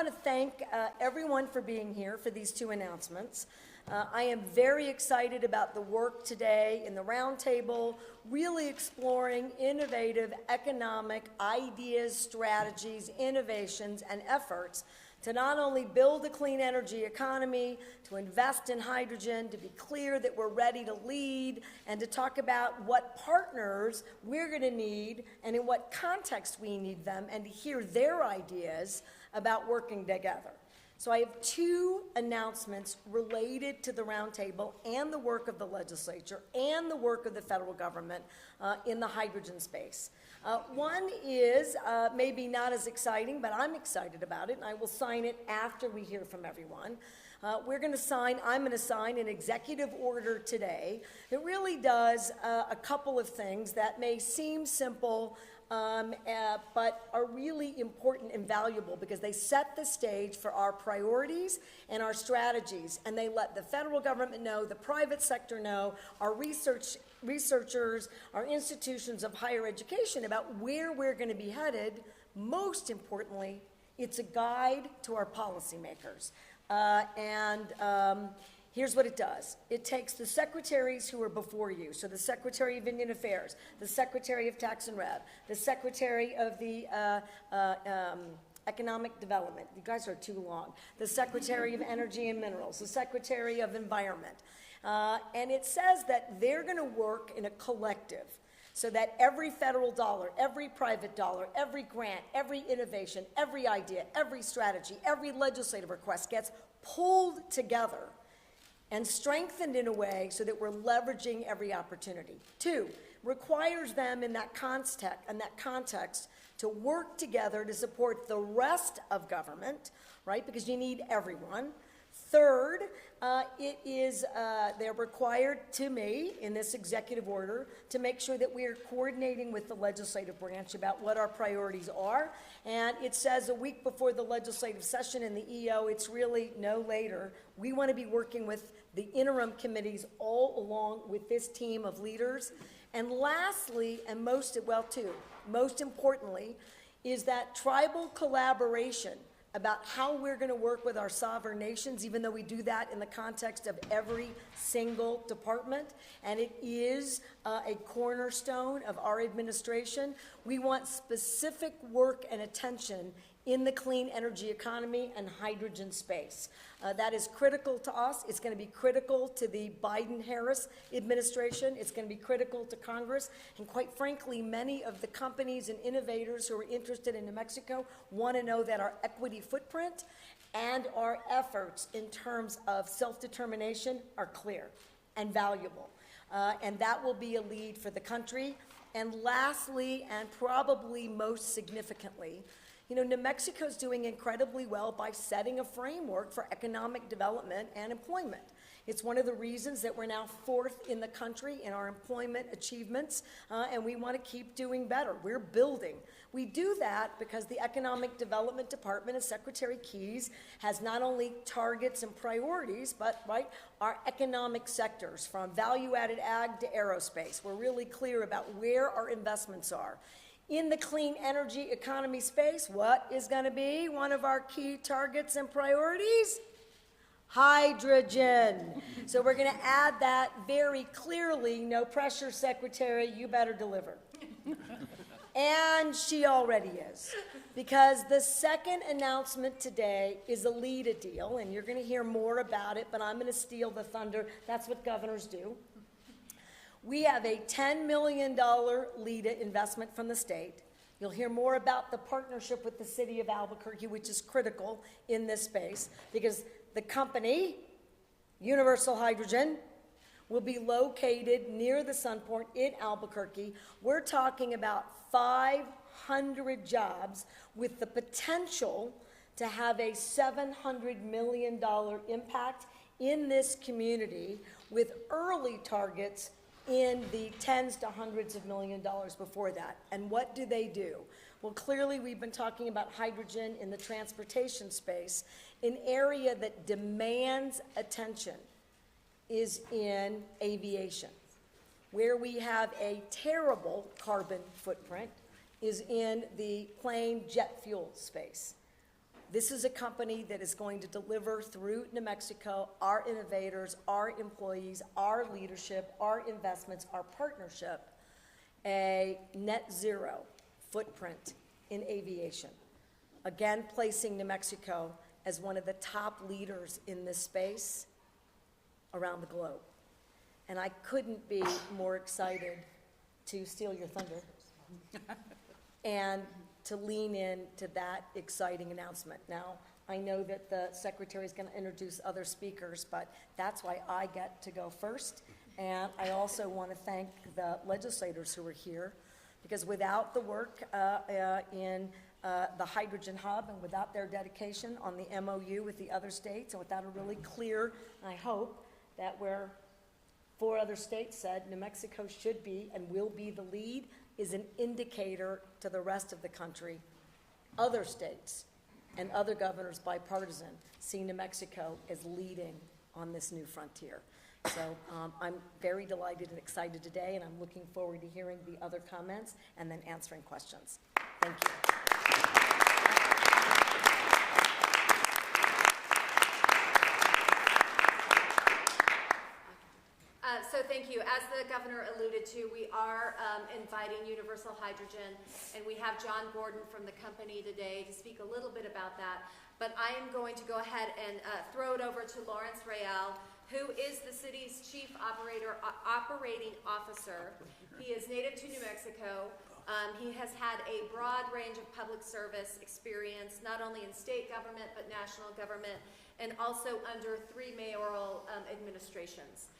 want to thank everyone for being here for these two announcements. I am very excited about the work today in the roundtable, really exploring innovative economic ideas, strategies, innovations, and efforts to not only build a clean energy economy, to invest in hydrogen, to be clear that we're ready to lead, and to talk about what partners we're going to need and in what context we need them, and to hear their ideas about working together. So I have two announcements related to the roundtable and the work of the legislature and the work of the federal government in the hydrogen space. One is maybe not as exciting, but I'm excited about it, and I will sign it after we hear from everyone. I'm going to sign an executive order today that really does a couple of things that may seem simple, but are really important and valuable because they set the stage for our priorities and our strategies, and they let the federal government know, the private sector know, our researchers, our institutions of higher education about where we're going to be headed. Most importantly, it's a guide to our policymakers. Here's what it does. It takes the secretaries who are before you, so the Secretary of Indian Affairs, the Secretary of Tax and Rev, the Secretary of the Economic Development, you guys are too long, the Secretary of Energy and Minerals, the Secretary of Environment, and it says that they're going to work in a collective so that every federal dollar, every private dollar, every grant, every innovation, every idea, every strategy, every legislative request gets pulled together and strengthened in a way so that we're leveraging every opportunity. Two, requires them in that context to work together to support the rest of government, right? Because you need everyone. Third, they're required to me in this executive order to make sure that we are coordinating with the legislative branch about what our priorities are. And it says a week before the legislative session in the EO, it's really no later. We want to be working with the interim committees all along with this team of leaders. And lastly, and most importantly, is that tribal collaboration about how we're going to work with our sovereign nations, even though we do that in the context of every single department, and it is a cornerstone of our administration. We want specific work and attention in the clean energy economy and hydrogen space. That is critical to us. It's going to be critical to the Biden-Harris administration. It's going to be critical to Congress. And quite frankly, many of the companies and innovators who are interested in New Mexico want to know that our equity footprint and our efforts in terms of self-determination are clear and valuable. And that will be a lead for the country. And lastly, and probably most significantly, you know, New Mexico's doing incredibly well by setting a framework for economic development and employment. It's one of the reasons that we're now fourth in the country in our employment achievements, and we want to keep doing better. We're building. We do that because the Economic Development Department and Secretary Keyes has not only targets and priorities, but our economic sectors, from value-added ag to aerospace. We're really clear about where our investments are. In the clean energy economy space, what is going to be one of our key targets and priorities? Hydrogen. So we're going to add that very clearly. No pressure, Secretary, you better deliver. And she already is. Because the second announcement today is a LEDA deal, and you're going to hear more about it, but I'm going to steal the thunder. That's what governors do. We have a $10 million LEDA investment from the state. You'll hear more about the partnership with the city of Albuquerque, which is critical in this space, because the company, Universal Hydrogen, will be located near the Sunport in Albuquerque. We're talking about 500 jobs with the potential to have a $700 million impact in this community, with early targets in the tens to hundreds of million dollars before that. And what do they do? Well, clearly we've been talking about hydrogen in the transportation space. An area that demands attention is in aviation. Where we have a terrible carbon footprint is in the plain jet fuel space. This is a company that is going to deliver through New Mexico, our innovators, our employees, our leadership, our investments, our partnership, a net zero footprint in aviation. Again, placing New Mexico as one of the top leaders in this space around the globe. And I couldn't be more excited to steal your thunder and to lean in to that exciting announcement. Now, I know that the secretary is going to introduce other speakers, but that's why I get to go first. And I also want to thank the legislators who are here, because without the work in the hydrogen hub and without their dedication on the MOU with the other states, and without a really clear, I hope, that where 4 other states said New Mexico should be and will be the lead, is an indicator to the rest of the country. Other states and other governors, bipartisan, see New Mexico as leading on this new frontier. So I'm very delighted and excited today, and I'm looking forward to hearing the other comments and then answering questions. Thank you. So thank you. As the governor alluded to, we are inviting Universal Hydrogen, and we have John Gordon from the company today to speak a little bit about that. But I am going to go ahead and throw it over to Lawrence RAEL, who is the city's chief operating officer. He is native to New Mexico. He has had a broad range of public service experience, not only in state government, but national government, and also under 3 mayoral administrations.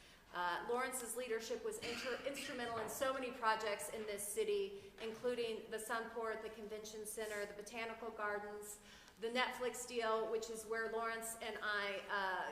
Lawrence's leadership was instrumental in so many projects in this city, including the Sunport, the Convention Center, the Botanical Gardens, the Netflix deal, which is where Lawrence and I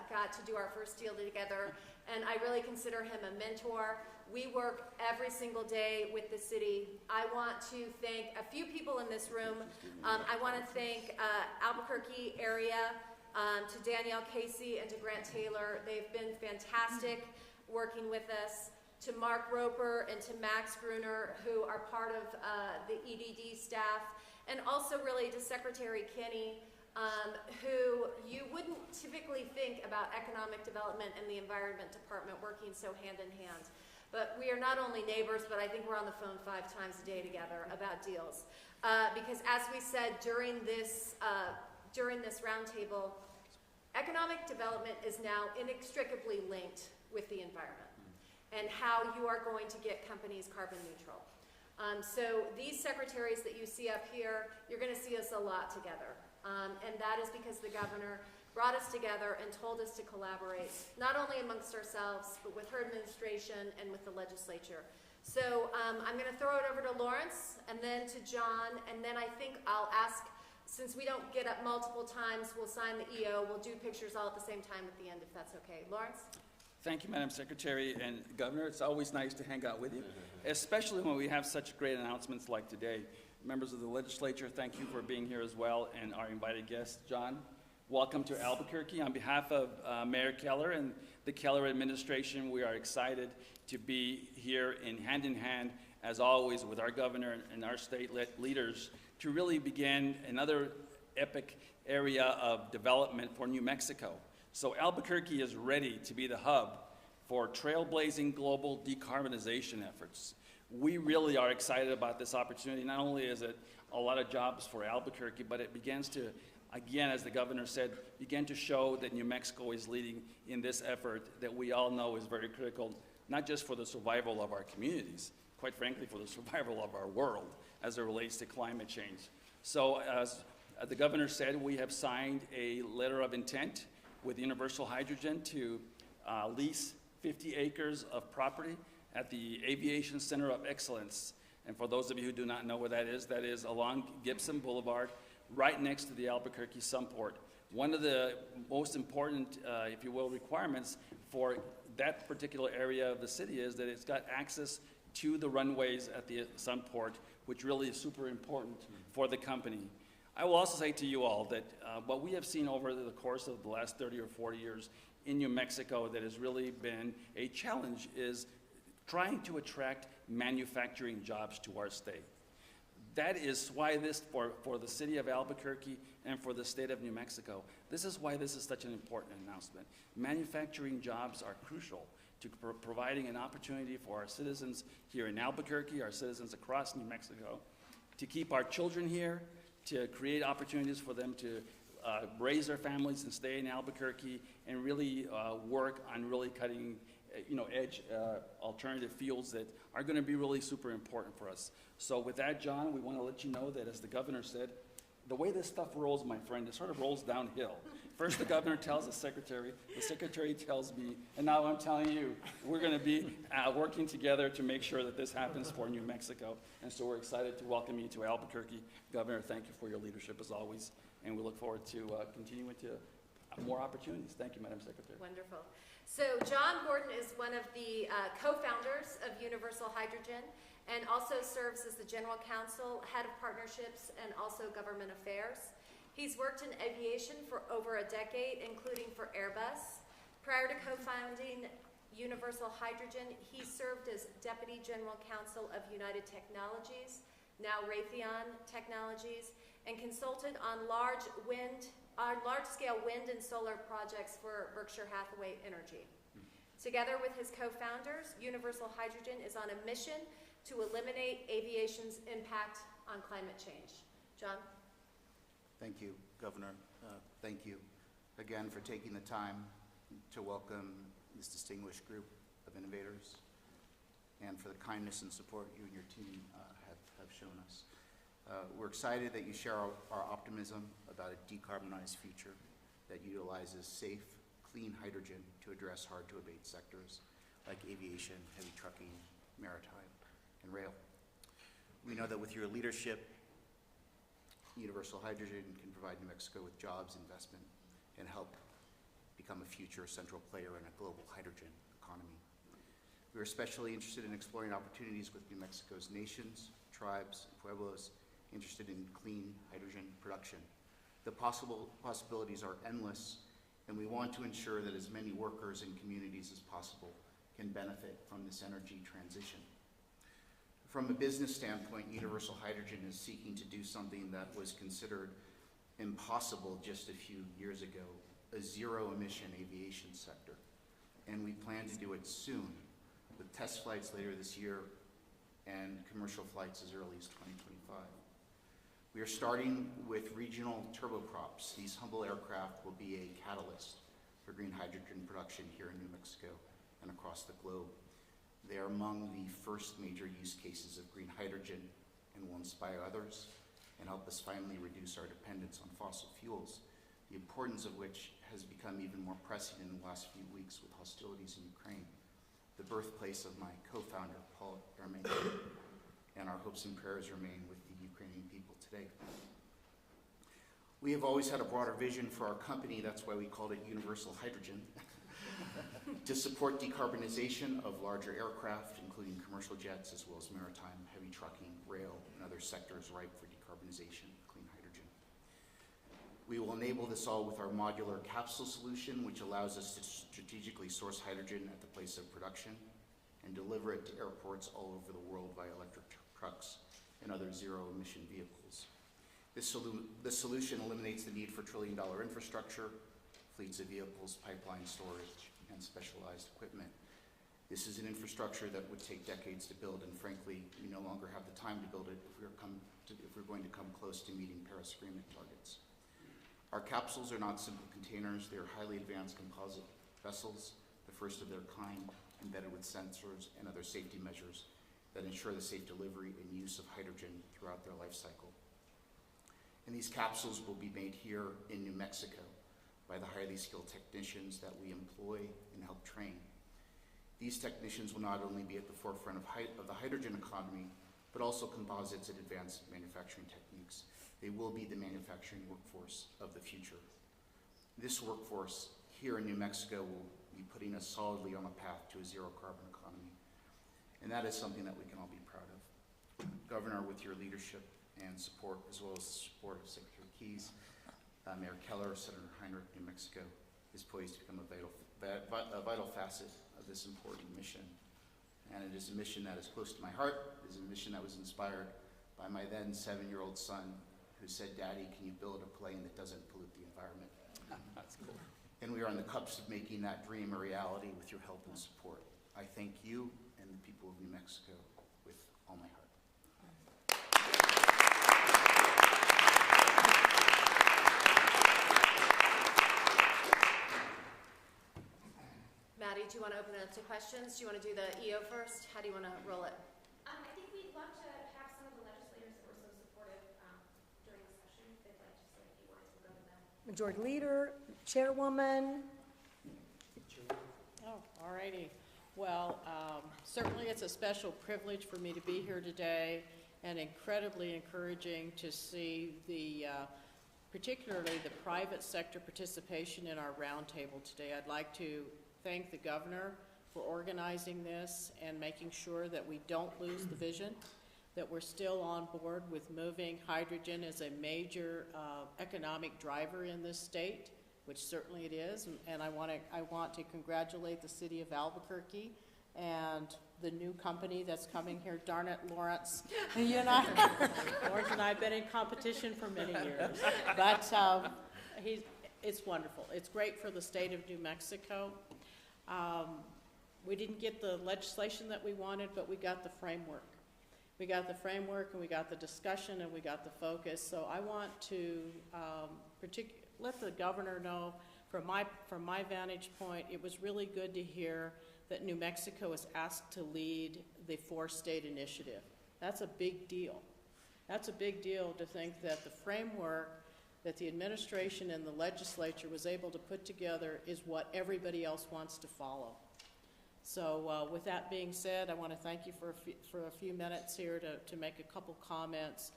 got to do our first deal together, and I really consider him a mentor. We work every single day with the city. I want to thank a few people in this room. I want to thank Albuquerque area, to Danielle Casey and to Grant Taylor. They've been fantastic working with us, to Mark Roper and to Max Gruner, who are part of the EDD staff, and also really to Secretary Kinney, who you wouldn't typically think about economic development and the Environment Department working so hand in hand. But we are not only neighbors, but I think we're on the phone 5 times a day together about deals. Because as we said during this roundtable, economic development is now inextricably linked with the environment and how you are going to get companies carbon neutral. So these secretaries that you see up here, you're going to see us a lot together. And that is because the governor brought us together and told us to collaborate, not only amongst ourselves, but with her administration and with the legislature. So I'm going to throw it over to Lawrence and then to John, and then I think I'll ask, since we don't get up multiple times, we'll sign the EO, we'll do pictures all at the same time at the end, if that's okay. Lawrence? Thank you, Madam Secretary and Governor. It's always nice to hang out with you, especially when we have such great announcements like today. Members of the legislature, thank you for being here as well, and our invited guest, John. Welcome to Albuquerque. On behalf of Mayor Keller and the Keller administration, we are excited to be here in hand, as always, with our governor and our state leaders to really begin another epic area of development for New Mexico. So Albuquerque is ready to be the hub for trailblazing global decarbonization efforts. We really are excited about this opportunity. Not only is it a lot of jobs for Albuquerque, but it begins to, again, as the governor said, begin to show that New Mexico is leading in this effort that we all know is very critical, not just for the survival of our communities, quite frankly, for the survival of our world as it relates to climate change. So as the governor said, we have signed a letter of intent with Universal Hydrogen to lease 50 acres of property at the Aviation Center of Excellence. And for those of you who do not know where that is along Gibson Boulevard, right next to the Albuquerque Sunport. One of the most important, if you will, requirements for that particular area of the city is that it's got access to the runways at the Sunport, which really is super important for the company. I will also say to you all that what we have seen over the course of the last 30 or 40 years in New Mexico that has really been a challenge is trying to attract manufacturing jobs to our state. That is why this, for the city of Albuquerque and for the state of New Mexico, this is why this is such an important announcement. Manufacturing jobs are crucial to providing an opportunity for our citizens here in Albuquerque, our citizens across New Mexico, to keep our children here, to create opportunities for them to raise their families and stay in Albuquerque, and really work on really cutting edge alternative fuels that are going to be really super important for us. So with that, John, we want to let you know that, as the governor said, the way this stuff rolls, my friend, it sort of rolls downhill. First the governor tells the secretary tells me, and now I'm telling you, we're going to be working together to make sure that this happens for New Mexico. And so we're excited to welcome you to Albuquerque. Governor, thank you for your leadership as always, and we look forward to continuing to more opportunities. Thank you, Madam Secretary. Wonderful. So John Gordon is one of the co-founders of Universal Hydrogen, and also serves as the General Counsel, Head of Partnerships, and also Government Affairs. He's worked in aviation for over a decade, including for Airbus. Prior to co-founding Universal Hydrogen, he served as Deputy General Counsel of United Technologies, now Raytheon Technologies, and consulted on large-scale wind and solar projects for Berkshire Hathaway Energy. Together with his co-founders, Universal Hydrogen is on a mission to eliminate aviation's impact on climate change. John? Thank you, Governor. Thank you again for taking the time to welcome this distinguished group of innovators, and for the kindness and support you and your team have shown us. We're excited that you share our optimism about a decarbonized future that utilizes safe, clean hydrogen to address hard-to-abate sectors like aviation, heavy trucking, maritime, and rail. We know that with your leadership, Universal Hydrogen can provide New Mexico with jobs, investment, and help become a future central player in a global hydrogen economy. We are especially interested in exploring opportunities with New Mexico's nations, tribes, and pueblos interested in clean hydrogen production. The possibilities are endless, and we want to ensure that as many workers and communities as possible can benefit from this energy transition. From a business standpoint, Universal Hydrogen is seeking to do something that was considered impossible just a few years ago, a zero-emission aviation sector. And we plan to do it soon, with test flights later this year and commercial flights as early as 2025. We are starting with regional turboprops. These humble aircraft will be a catalyst for green hydrogen production here in New Mexico and across the globe. They are among the first major use cases of green hydrogen and will inspire others and help us finally reduce our dependence on fossil fuels, the importance of which has become even more pressing in the last few weeks with hostilities in Ukraine, the birthplace of my co-founder, Paul Ermengarde, and our hopes and prayers remain with the Ukrainian people today. We have always had a broader vision for our company, that's why we called it Universal Hydrogen, to support decarbonization of larger aircraft, including commercial jets, as well as maritime, heavy trucking, rail, and other sectors ripe for decarbonization of clean hydrogen. We will enable this all with our modular capsule solution, which allows us to strategically source hydrogen at the place of production and deliver it to airports all over the world via electric trucks and other zero-emission vehicles. This solution eliminates the need for trillion-dollar infrastructure, fleets of vehicles, pipeline storage, and specialized equipment. This is an infrastructure that would take decades to build, and frankly, we no longer have the time to build it if we're going to come close to meeting Paris Agreement targets. Our capsules are not simple containers. They are highly advanced composite vessels, the first of their kind, embedded with sensors and other safety measures that ensure the safe delivery and use of hydrogen throughout their life cycle. And these capsules will be made here in New Mexico by the highly skilled technicians that we employ and help train. These technicians will not only be at the forefront of the hydrogen economy, but also composites and advanced manufacturing techniques. They will be the manufacturing workforce of the future. This workforce here in New Mexico will be putting us solidly on a path to a zero carbon economy. And that is something that we can all be proud of. Governor, with your leadership and support, as well as the support of Secretary Keyes, Mayor Keller, Senator Heinrich, New Mexico is poised to become a vital facet of this important mission. And it is a mission that is close to my heart. It is a mission that was inspired by my then 7-year-old son, who said, "Daddy, can you build a plane that doesn't pollute the environment?" That's cool. And we are on the cusp of making that dream a reality with your help and support. I thank you and the people of New Mexico with all my heart. Maddie, do you want to open it up to questions? Do you want to do the EO first? How do you want to roll it? I think we'd love to have some of the legislators that were so supportive during the session. If they'd like to say a few words, we'll go to them. Majority Leader, Chairwoman. Oh, all righty. Well, certainly it's a special privilege for me to be here today, and incredibly encouraging to see the, particularly the private sector participation in our roundtable today. I'd like to thank the governor for organizing this and making sure that we don't lose the vision, that we're still on board with moving hydrogen as a major economic driver in this state, which certainly it is. And I want to congratulate the city of Albuquerque and the new company that's coming here. Darn it, Lawrence. You know, Lawrence and I have been in competition for many years. But it's wonderful. It's great for the state of New Mexico. We didn't get the legislation that we wanted, but we got the framework. We got the framework, and we got the discussion, and we got the focus. So I want to let the governor know, from my vantage point, it was really good to hear that New Mexico is asked to lead the 4-state initiative. That's a big deal. That's a big deal to think that the framework that the administration and the legislature was able to put together is what everybody else wants to follow. So with that being said, I want to thank you for a few minutes here to make a couple comments,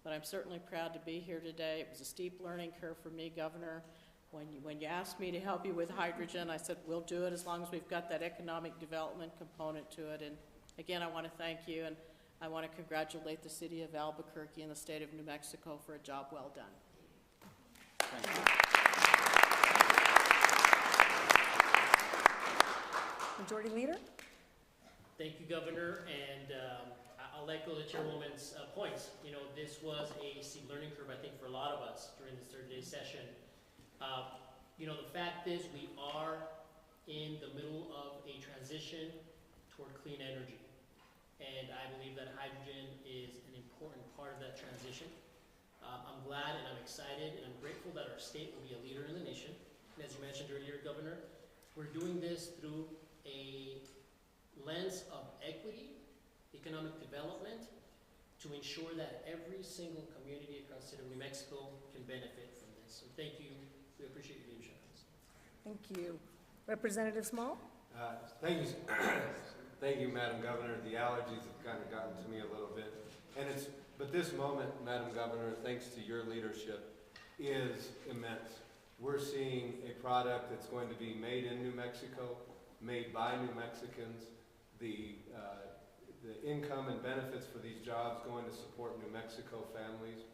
but I'm certainly proud to be here today. It was a steep learning curve for me, Governor. When you asked me to help you with hydrogen, I said, we'll do it as long as we've got that economic development component to it. And again, I want to thank you, and I want to congratulate the city of Albuquerque and the state of New Mexico for a job well done. Thank you. Majority Leader. Thank you, Governor, and I'll echo the Chairwoman's points. You know, this was a steep learning curve, I think, for a lot of us during this third day session. You know, the fact is we are in the middle of a transition toward clean energy, and I believe that hydrogen is an important part of that transition. I'm glad and I'm excited and I'm grateful that our state will be a leader in the nation. And as you mentioned earlier, Governor, we're doing this through a lens of equity, economic development, to ensure that every single community across the state of New Mexico can benefit from this. So thank you. We appreciate your leadership. Thank you. Representative Small. Thank you. Thank you, Madam Governor. The allergies have kind of gotten to me a little bit. But this moment, Madam Governor, thanks to your leadership, is immense. We're seeing a product that's going to be made in New Mexico, made by New Mexicans. The income and benefits for these jobs going to support New Mexico families,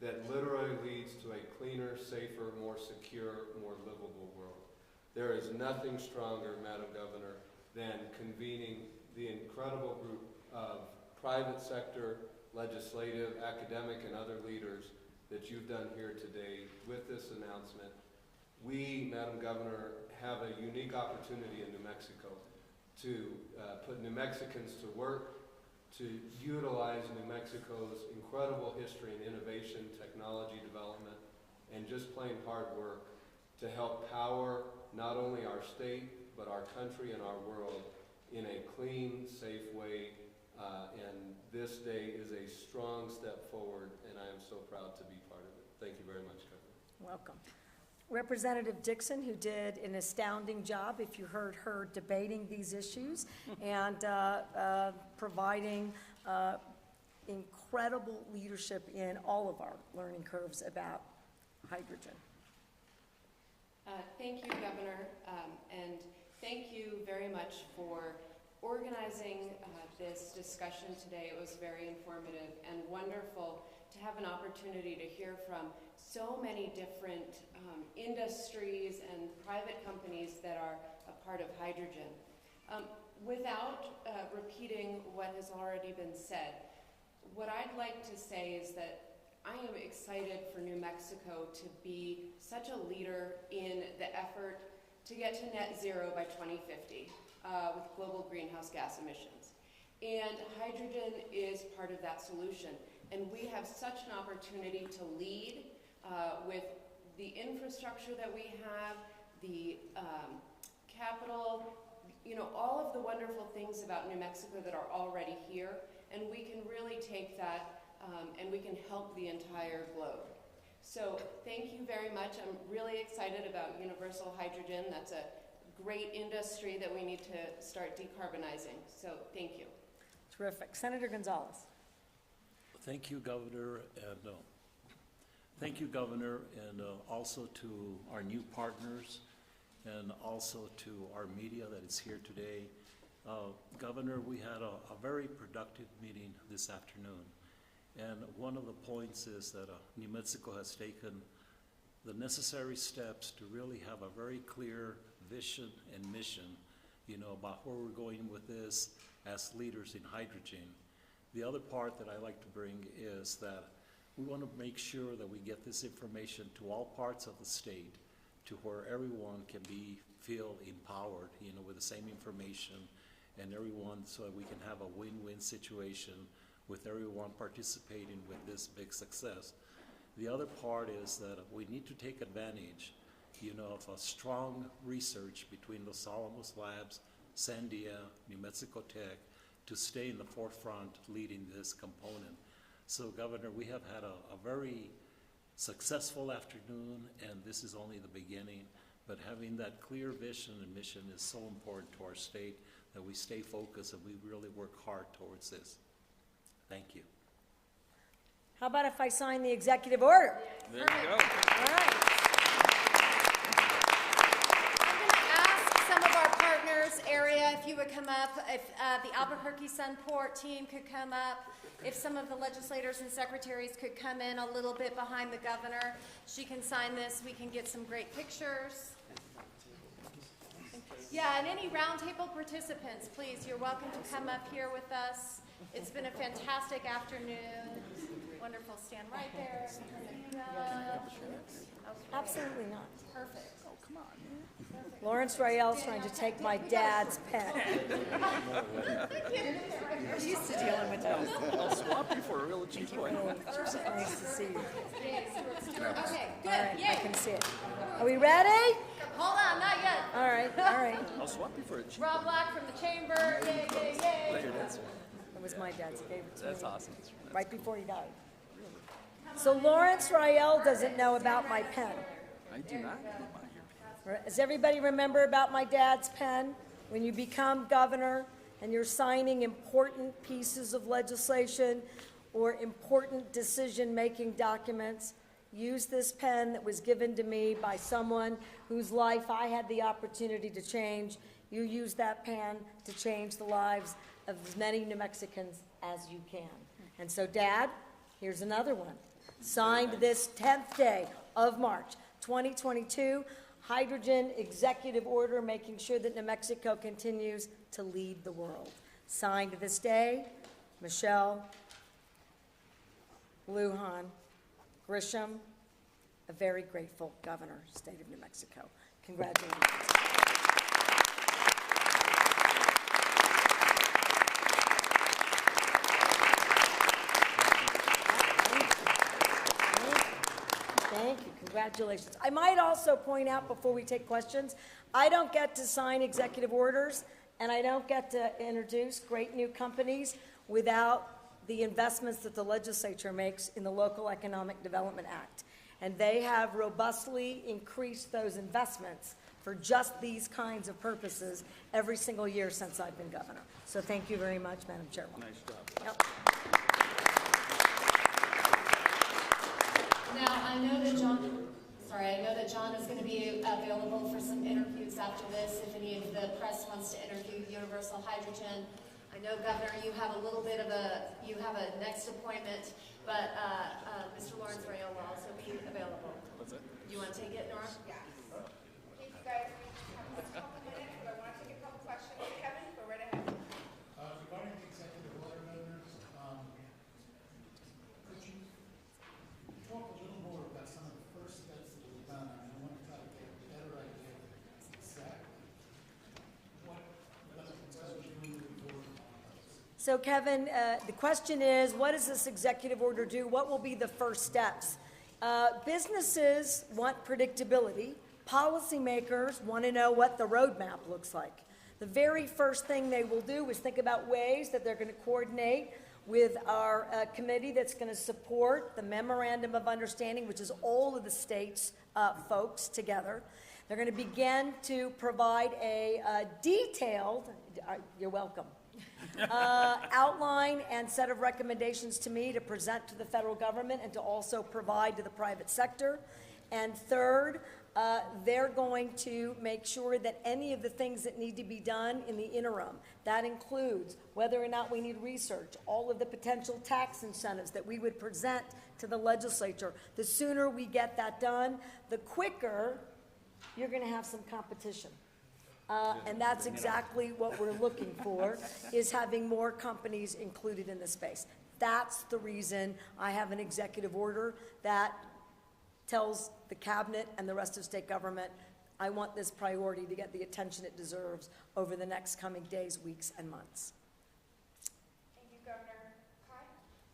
that literally leads to a cleaner, safer, more secure, more livable world. There is nothing stronger, Madam Governor, than convening the incredible group of private sector, legislative, academic, and other leaders that you've done here today with this announcement. We, Madam Governor, have a unique opportunity in New Mexico to put New Mexicans to work, to utilize New Mexico's incredible history in innovation, technology development, and just plain hard work to help power not only our state, but our country and our world in a clean, safe way. And this day is a strong step forward, and I am so proud to be part of it. Thank you very much, Governor. Welcome. Representative Dixon, who did an astounding job, if you heard her debating these issues and providing incredible leadership in all of our learning curves about hydrogen. Thank you, Governor, and thank you very much for organizing this discussion today. It was very informative and wonderful to have an opportunity to hear from so many different industries and private companies that are a part of hydrogen. Without repeating what has already been said, What I'd like to say is that I am excited for New Mexico to be such a leader in the effort to get to net zero by 2050 with global greenhouse gas emissions. And hydrogen is part of that solution. And we have such an opportunity to lead with the infrastructure that we have, the capital, you know, all of the wonderful things about New Mexico that are already here. And we can really take that and we can help the entire globe. So thank you very much. I'm really excited about universal hydrogen. That's a great industry that we need to start decarbonizing. So thank you. Terrific. Senator Gonzalez. Thank you, Governor, and also to our new partners, and also to our media that is here today. Governor, we had a very productive meeting this afternoon, and one of the points is that New Mexico has taken the necessary steps to really have a very clear vision and mission, you know, about where we're going with this as leaders in hydrogen. The other part that I like to bring is that we want to make sure that we get this information to all parts of the state, to where everyone can feel empowered, you know, with the same information, and everyone, so that we can have a win-win situation with everyone participating with this big success. The other part is that we need to take advantage, you know, of a strong research between Los Alamos Labs, Sandia, New Mexico Tech, to stay in the forefront leading this component. So, Governor, we have had a very successful afternoon, and this is only the beginning, but having that clear vision and mission is so important to our state that we stay focused and we really work hard towards this. Thank you. How about if I sign the executive order? There you go. All right. I'm going to ask some of our partners area if you would come up, if the Albuquerque Sunport team could come up, if some of the legislators and secretaries could come in a little bit behind the governor. She can sign this. We can get some great pictures. Yeah, and any roundtable participants, please, you're welcome to come up here with us. It's been a fantastic afternoon. Wonderful. Stand right there. Absolutely not. Perfect. Lawrence Rael's trying to take my dad's pen. We're used to dealing with those. I'll swap you for a real cheap one. Nice to see you. Okay, good. All right, I Yay. can see it. Are we ready? Hold on, not yet. All right, all right. I'll swap you for a cheap Rob Black from the chamber. Yay, yay, yay. one. That's It was my dad's favorite to That's me, awesome. right before he died. So Lawrence Rael doesn't know about my pen. I do not need my ear. Does everybody remember about my dad's pen? When you become governor and you're signing important pieces of legislation or important decision-making documents, use this pen that was given to me by someone whose life I had the opportunity to change. You use that pen to change the lives of as many New Mexicans as you can. And so, Dad, here's another one. Signed this 10th day of March, 2022, hydrogen executive order making sure that New Mexico continues to lead the world. Signed this day, Michelle Lujan Grisham, a very grateful governor, state of New Mexico. Congratulations. Thank you. Congratulations. I might also point out before we take questions, I don't get to sign executive orders and I don't get to introduce great new companies without the investments that the legislature makes in the Local Economic Development Act. And they have robustly increased those investments for just these kinds of purposes every single year since I've been governor. So thank you very much, Madam Chairwoman. Nice job. Yep. Now, I know that John is going to be available for some interviews after this if any of the press wants to interview Universal Hydrogen. I know, Governor, you have a next appointment, but Mr. Lawrence Rael will also be available. What's it? You want to take it, Nora? Yeah. Thank you guys. We have a couple minutes, but I want to take a couple questions. Kevin, go right ahead. Regarding the executive order, governors, So Kevin, the question is, what does this executive order do? What will be the first steps? Businesses want predictability. Policymakers want to know what the roadmap looks like. The very first thing they will do is think about ways that they're going to coordinate with our committee that's going to support the Memorandum of Understanding, which is all of the states' folks together. They're going to begin to provide a detailed, you're welcome, outline and set of recommendations to me to present to the federal government and to also provide to the private sector. And third, they're going to make sure that any of the things that need to be done in the interim, that includes whether or not we need research, all of the potential tax incentives that we would present to the legislature. The sooner we get that done, the quicker you're going to have some competition. And that's exactly what we're looking for, is having more companies included in the space. That's the reason I have an executive order that tells the cabinet and the rest of state government, I want this priority to get the attention it deserves over the next coming days, weeks, and months. Thank you, Governor. Kai?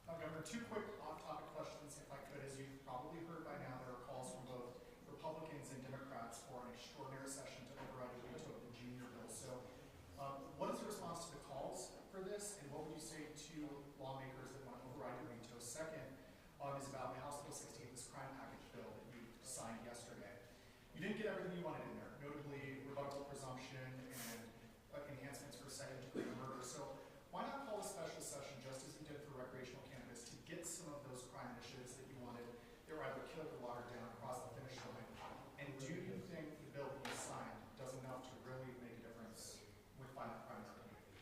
Governor, two quick off-topic questions, if I could. As you've probably heard by now, there are calls from both Republicans and Democrats for an extraordinary session to override a veto of the junior bill. So what is the response to the calls for this, and what would you say to lawmakers that want to override a veto? Second is about House Bill 68, this crime package bill that you signed yesterday. You didn't get everything you wanted in there, notably rebuttable presumption and enhancements for second-degree murder. So why not call a special session, just as you did for recreational cannabis, to get some of those crime initiatives that you wanted, they were either killed or watered down, across the finish line? And do you think the bill that you signed does enough to really make a difference with violent crime in our community?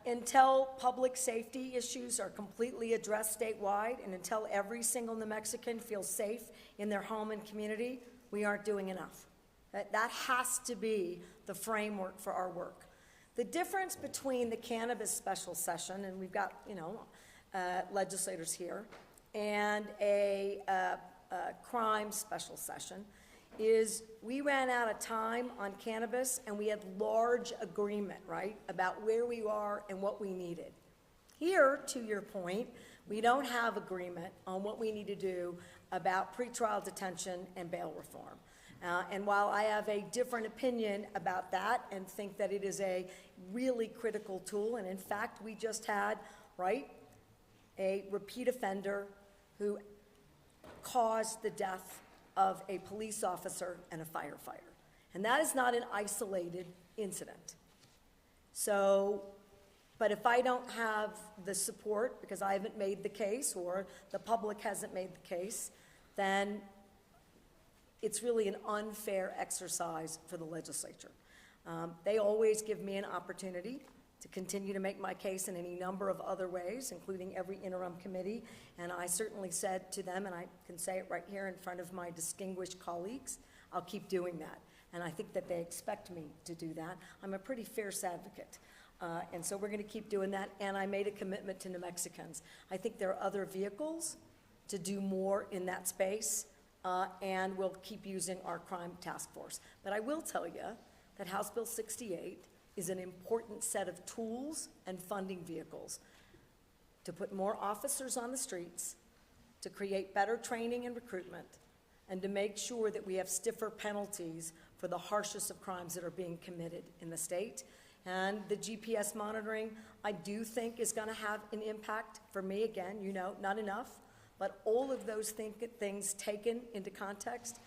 Until public safety issues are completely addressed statewide, and until every single New Mexican feels safe in their home and community, we aren't doing enough. That has to be the framework for our work. The difference between the cannabis special session, and we've got, legislators here, and a crime special session, is we ran out of time on cannabis and we had large agreement, right, about where we are and what we needed. Here, to your point, we don't have agreement on what we need to do about pretrial detention and bail reform. And while I have a different opinion about that and think that it is a really critical tool, and in fact, we just had, right, a repeat offender who caused the death of a police officer and a firefighter. And that is not an isolated incident. So, but if I don't have the support, because I haven't made the case or the public hasn't made the case, then it's really an unfair exercise for the legislature. They always give me an opportunity to continue to make my case in any number of other ways, including every interim committee. And I certainly said to them, and I can say it right here in front of my distinguished colleagues, I'll keep doing that. And I think that they expect me to do that. I'm a pretty fierce advocate. And so we're going to keep doing that. And I made a commitment to New Mexicans. I think there are other vehicles to do more in that space, and we'll keep using our crime task force. But I will tell you that House Bill 68 is an important set of tools and funding vehicles to put more officers on the streets, to create better training and recruitment, and to make sure that we have stiffer penalties for the harshest of crimes that are being committed in the state. And the GPS monitoring, I do think, is going to have an impact. For me, again, not enough, but all of those things taken into context,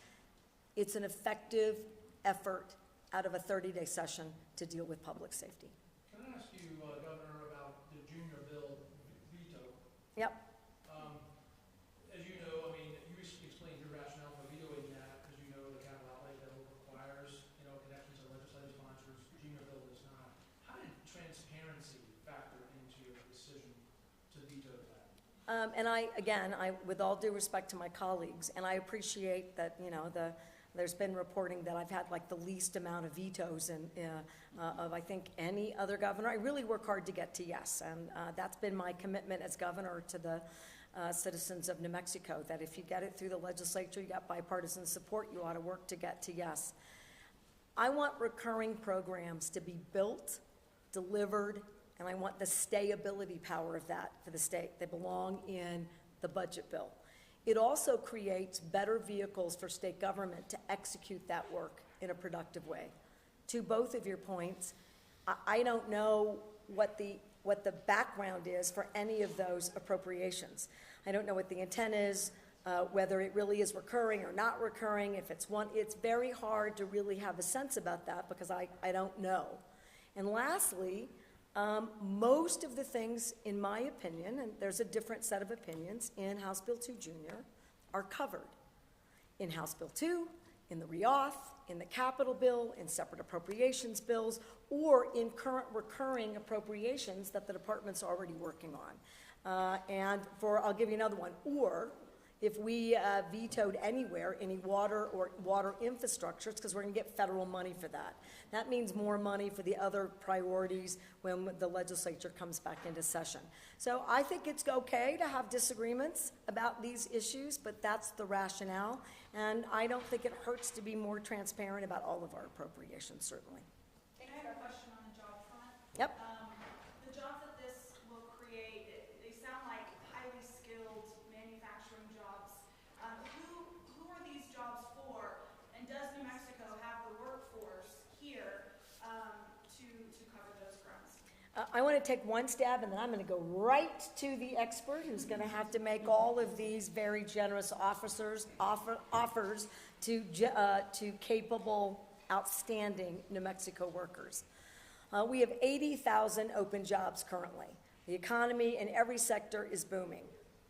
it's an effective effort out of a 30-day session to deal with public safety. Can I ask you, Governor, about the junior bill veto? Yep. As you know, you recently explained your rationale for vetoing that, because you know the capital outlay bill requires, connections to legislative sponsors. Junior bill does not. How did transparency factor into your decision to veto that? And I, with all due respect to my colleagues, and I appreciate that, there's been reporting that I've had like the least amount of vetoes of I think any other governor. I really work hard to get to yes, and that's been my commitment as governor to the citizens of New Mexico, that if you get it through the legislature, you got bipartisan support, you ought to work to get to yes. I want recurring programs to be built, delivered, and I want the stayability power of that for the state. They belong in the budget bill. It also creates better vehicles for state government to execute that work in a productive way. To both of your points, I don't know what the background is for any of those appropriations. I don't know what the intent is, whether it really is recurring or not recurring. If it's one, it's very hard to really have a sense about that because I don't know. And lastly, most of the things, in my opinion, and there's a different set of opinions in House Bill 2 Junior, are covered. In House Bill 2, in the reauth, in the capital bill, in separate appropriations bills, or in current recurring appropriations that the department's already working on. I'll give you another one, or if we vetoed anywhere any water or water infrastructure, it's because we're going to get federal money for that. That means more money for the other priorities when the legislature comes back into session. So I think it's okay to have disagreements about these issues, but that's the rationale. And I don't think it hurts to be more transparent about all of our appropriations, certainly. I have a question on the job front. Yep. The jobs that this will create, they sound like highly skilled manufacturing jobs. Who are these jobs for? And does New Mexico have the workforce here to cover those grounds? I want to take one stab, and then I'm going to go right to the expert who's going to have to make all of these very generous offers to capable, outstanding New Mexico workers. We have 80,000 open jobs currently. The economy in every sector is booming.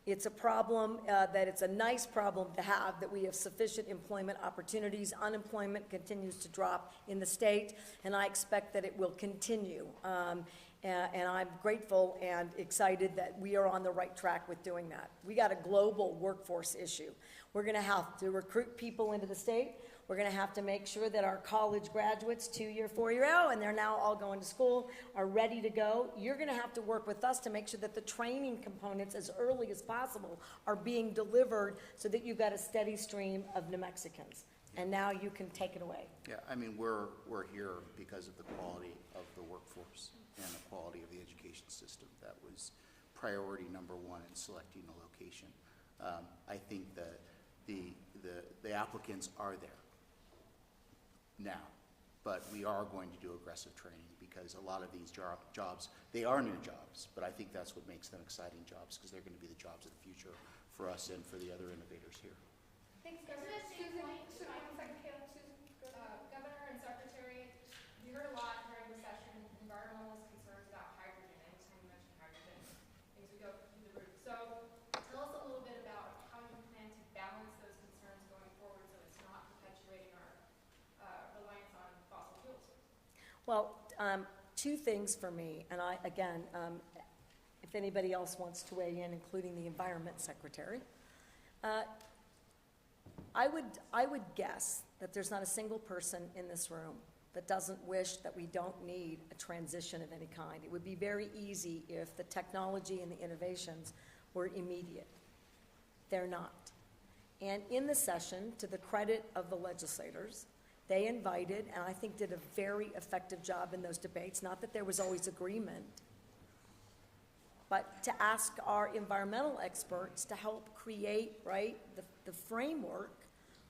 It's a problem that it's a nice problem to have, that we have sufficient employment opportunities. Unemployment continues to drop in the state, and I expect that it will continue. And I'm grateful and excited that we are on the right track with doing that. We got a global workforce issue. We're going to have to recruit people into the state. We're going to have to make sure that our college graduates, 2-year, 4-year, and they're now all going to school, are ready to go. You're going to have to work with us to make sure that the training components, as early as possible, are being delivered so that you've got a steady stream of New Mexicans. And now you can take it away. Yeah, I mean, we're here because of the quality of the workforce and the quality of the education system. That was priority number one in selecting a location. I think that the applicants are there now, but we are going to do aggressive training because a lot of these jobs, they are new jobs, but I think that's what makes them exciting jobs, because they're going to be the jobs of the future for us and for the other innovators here. Thanks, Governor. Susan, one second, Caleb. Governor and Secretary, we heard a lot during the session, environmentalist concerns about hydrogen. Anytime you mention hydrogen, things would go through the roof. So tell us a little bit about how you plan to balance those concerns going forward so it's not perpetuating our reliance on fossil fuels. Well, two things for me, and if anybody else wants to weigh in, including the Environment Secretary, I would guess that there's not a single person in this room that doesn't wish that we don't need a transition of any kind. It would be very easy if the technology and the innovations were immediate. They're not. And in the session, to the credit of the legislators, they invited, and I think did a very effective job in those debates, not that there was always agreement, but to ask our environmental experts to help create, the framework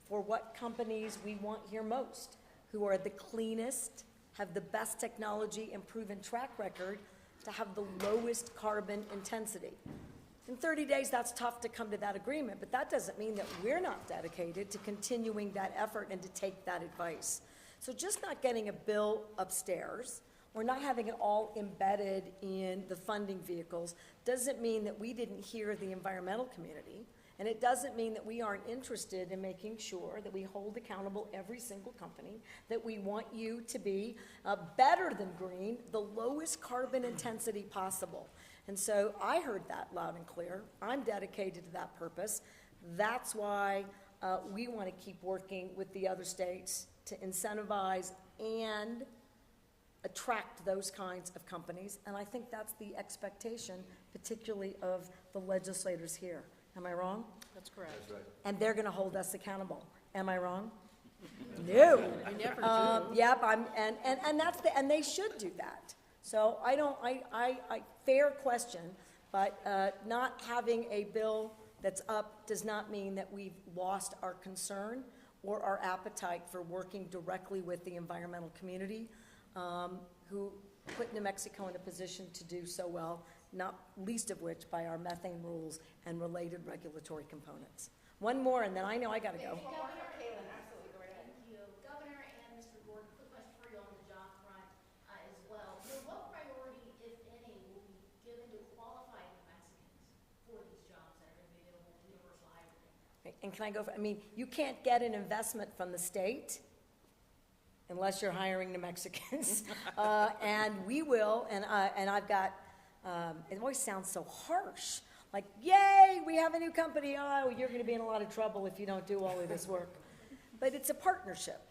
for what companies we want here most, who are the cleanest, have the best technology and proven track record to have the lowest carbon intensity. In 30 days, that's tough to come to that agreement, but that doesn't mean that we're not dedicated to continuing that effort and to take that advice. So just not getting a bill upstairs or not having it all embedded in the funding vehicles doesn't mean that we didn't hear the environmental community, and it doesn't mean that we aren't interested in making sure that we hold accountable every single company, that we want you to be better than green, the lowest carbon intensity possible. And so I heard that loud and clear. I'm dedicated to that purpose. That's why we want to keep working with the other states to incentivize and attract those kinds of companies. And I think that's the expectation, particularly of the legislators here. Am I wrong? That's correct. That's right. And they're going to hold us accountable. Am I wrong? No. You never do. Yep. And they should do that. So fair question, but not having a bill that's up does not mean that we've lost our concern or our appetite for working directly with the environmental community, who put New Mexico in a position to do so well, not least of which by our methane rules and related regulatory components. One more, and then I know I gotta go. Thank you. Governor and Mr. Gordon, quick question for you on the job front as well. So what priority, if any, will be given to qualified New Mexicans for these jobs that are going to be available in universal hydrogen? And can I go, you can't get an investment from the state unless you're hiring New Mexicans. And we will, and I've got, it always sounds so harsh. Like, yay, we have a new company. Oh, you're gonna be in a lot of trouble if you don't do all of this work. But it's a partnership.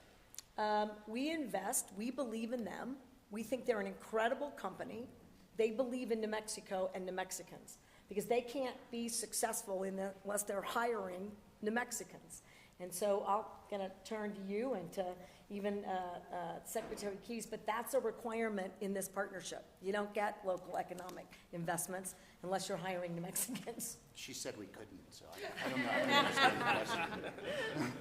We invest, we believe in them. We think they're an incredible company. They believe in New Mexico and New Mexicans, because they can't be successful unless they're hiring New Mexicans. And so I'm gonna turn to you and to even Secretary Keyes, but that's a requirement in this partnership. You don't get local economic investments unless you're hiring New Mexicans. She said we couldn't, so I don't know. I don't understand the question.